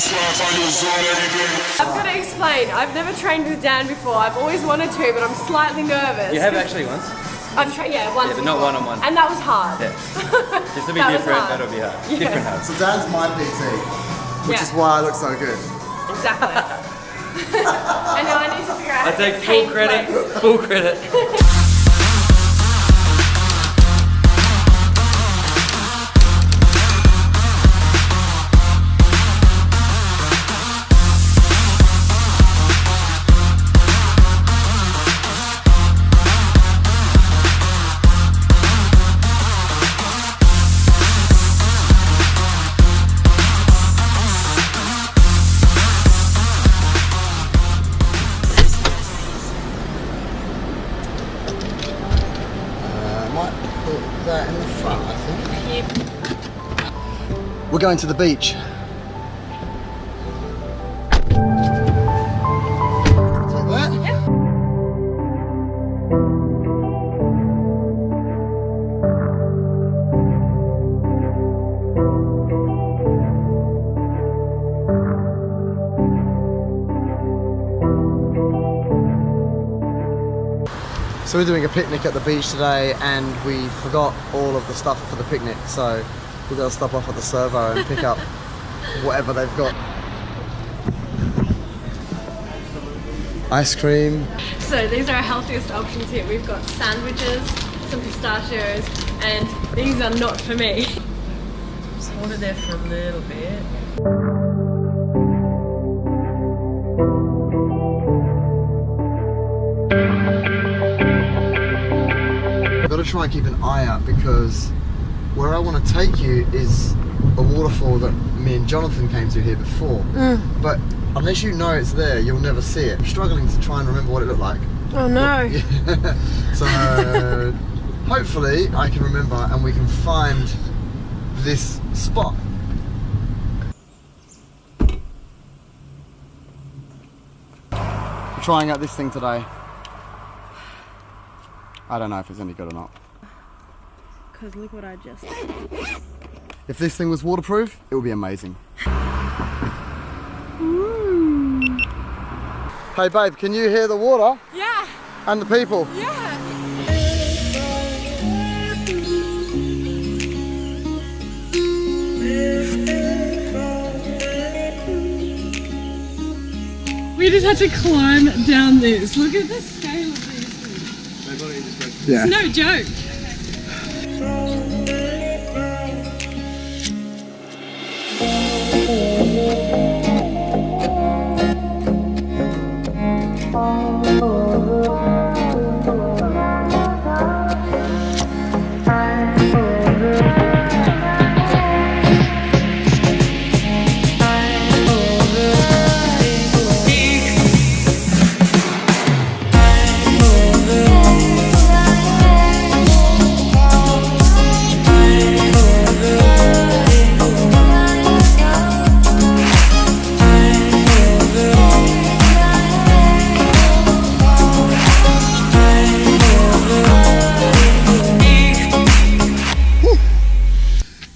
I've got to explain, I've never trained with Dan before. I've always wanted to, but I'm slightly nervous. You have actually once? I've tried, yeah, once. Yeah, but not one-on-one. And that was hard. Yeah. Just to be different, that'll be hard. Yeah. Different hard. So Dan's my PT, which is why I look so good. Exactly. And now I need to figure out I take full credit, full credit. That in the front, I think. We're going to the beach. Take that. Yep. So we're doing a picnic at the beach today and we forgot all of the stuff for the picnic, so we're going to stop off at the servo and pick up whatever they've got. Ice cream. So these are our healthiest options here. We've got sandwiches, some pistachios, and these are not for me. Just hold it there for a little bit. Got to try and keep an eye out because where I want to take you is a waterfall that me and Jonathan came to here before. But unless you know it's there, you'll never see it. I'm struggling to try and remember what it looked like. Oh no. So hopefully I can remember and we can find this spot. We're trying out this thing today. I don't know if it's any good or not. Because look what I just did. If this thing was waterproof, it would be amazing. Hey babe, can you hear the water? Yeah. And the people? Yeah. We just had to climb down this. Look at the scale of these things. Yeah. It's no joke.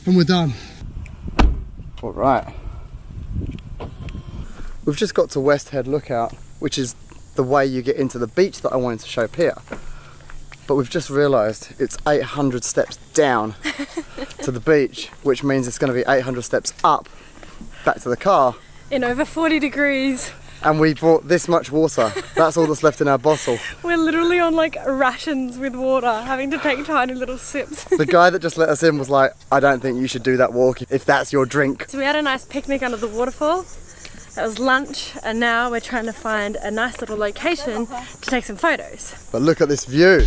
And we're done. All right. We've just got to West Head Lookout, which is the way you get into the beach that I wanted to show Pia. But we've just realised it's 800 steps down to the beach, which means it's going to be 800 steps up back to the car. In over 40 degrees. And we brought this much water. That's all that's left in our bottle. We're literally on like rations with water, having to take tiny little sips. The guy that just let us in was like, I don't think you should do that walk if that's your drink. So we had a nice picnic under the waterfall. That was lunch, and now we're trying to find a nice little location to take some photos. But look at this view.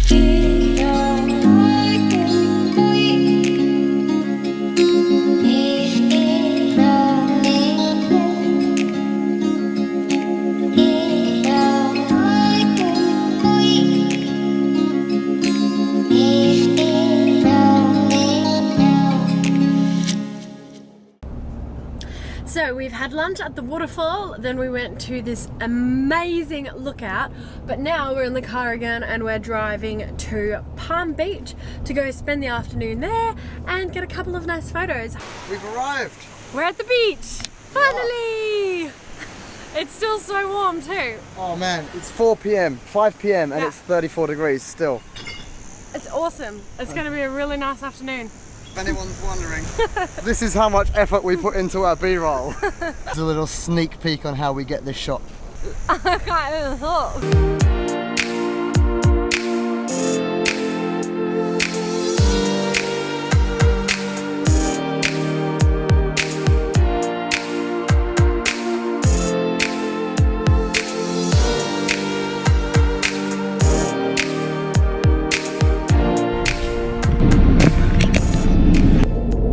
So we've had lunch at the waterfall, then we went to this amazing lookout, but now we're in the car again and we're driving to Palm Beach to go spend the afternoon there and get a couple of nice photos. We've arrived. We're at the beach. Finally! It's still so warm too. Oh man, it's 4 p.m, 5 p.m, and Yeah. it's 34 degrees still. It's awesome. It's going to be a really nice afternoon. If anyone's wondering, this is how much effort we put into our B-roll. It's a little sneak peek on how we get this shot. I can't even talk.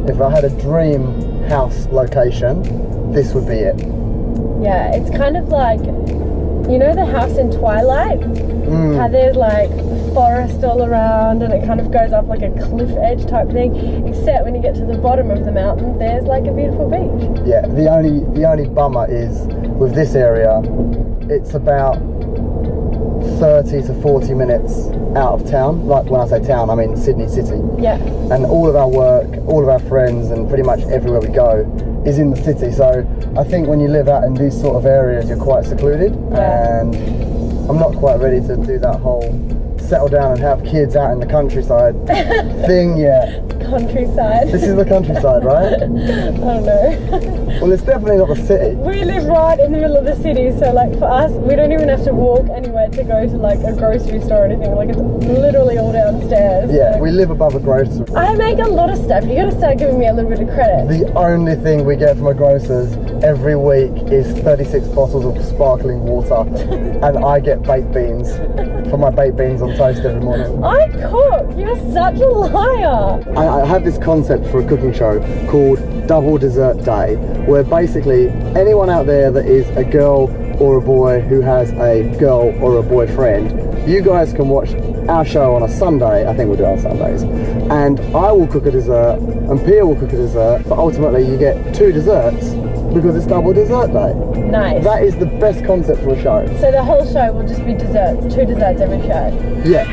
If I had a dream house location, this would be it. Yeah, it's kind of like, you know the house in Twilight? How there's like forest all around and it kind of goes up like a cliff edge type thing, except when you get to the bottom of the mountain, there's like a beautiful beach. Yeah, the only bummer is with this area, it's about 30 to 40 minutes out of town. Like when I say town, I mean Sydney city. Yeah. And all of our work, all of our friends, and pretty much everywhere we go is in the city. So I think when you live out in these sort of areas, you're quite secluded. Yeah. And I'm not quite ready to do that whole settle down and have kids out in the countryside thing yet. Countryside. This is the countryside, right? I don't know. Well, it's definitely not the city. We live right in the middle of the city, so like for us, we don't even have to walk anywhere to go to like a grocery store or anything. Like it's literally all downstairs. Yeah, so. we live above a grocery. I make a lot of stuff. You gotta start giving me a little bit of credit. The only thing we get from a grocer's every week is 36 bottles of sparkling water, and I get baked beans for my baked beans on toast every morning. I cook. You're such a liar. I have this concept for a cooking show called Double Dessert Day, where basically anyone out there that is a girl or a boy who has a girl or a boyfriend, you guys can watch our show on a Sunday. I think we'll do it on Sundays, and I will cook a dessert and Pia will cook a dessert, but ultimately you get 2 desserts because it's Double Dessert Day. Nice. That is the best concept for a show. So the whole show will just be desserts. 2 desserts every show. Yeah.